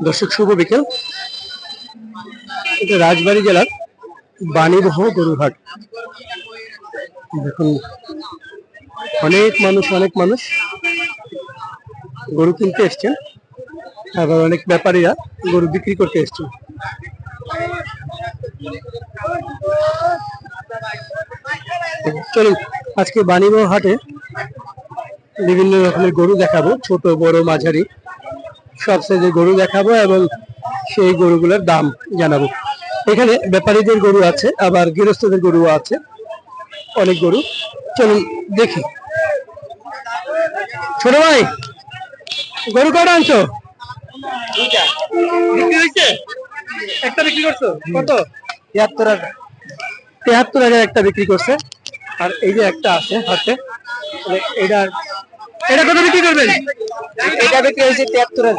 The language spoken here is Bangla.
দর্শক শুভ বিকেল। এটা রাজবাড়ী জেলার বাণীবহ গরুহাট। দেখুন অনেক মানুষ গরু কিনতে এসছেন, আবার অনেক ব্যাপারীরা গরু বিক্রি করতে এসছেন। চলুন আজকে বাণীবহ হাটে বিভিন্ন রকমের গরু দেখাবো, ছোট বড় মাঝারি সব সাইজের গরু দেখাবো এবং সেই গরুগুলোর দাম জানাবো। এখানে ব্যাপারীদের গরু আছে, আবার গৃহস্থদের গরু আছে, অনেক গরু। চলুন দেখি। ছোট ভাই, গরু কটা আনছো? বিক্রি হয়েছে? একটা বিক্রি করছো কত? 73,000। 73,000 একটা বিক্রি করছে। আর এই যে একটা আছে হাতে, এটা কত বিক্রি করবেন? এটা বিক্রি হয়েছে 73,000।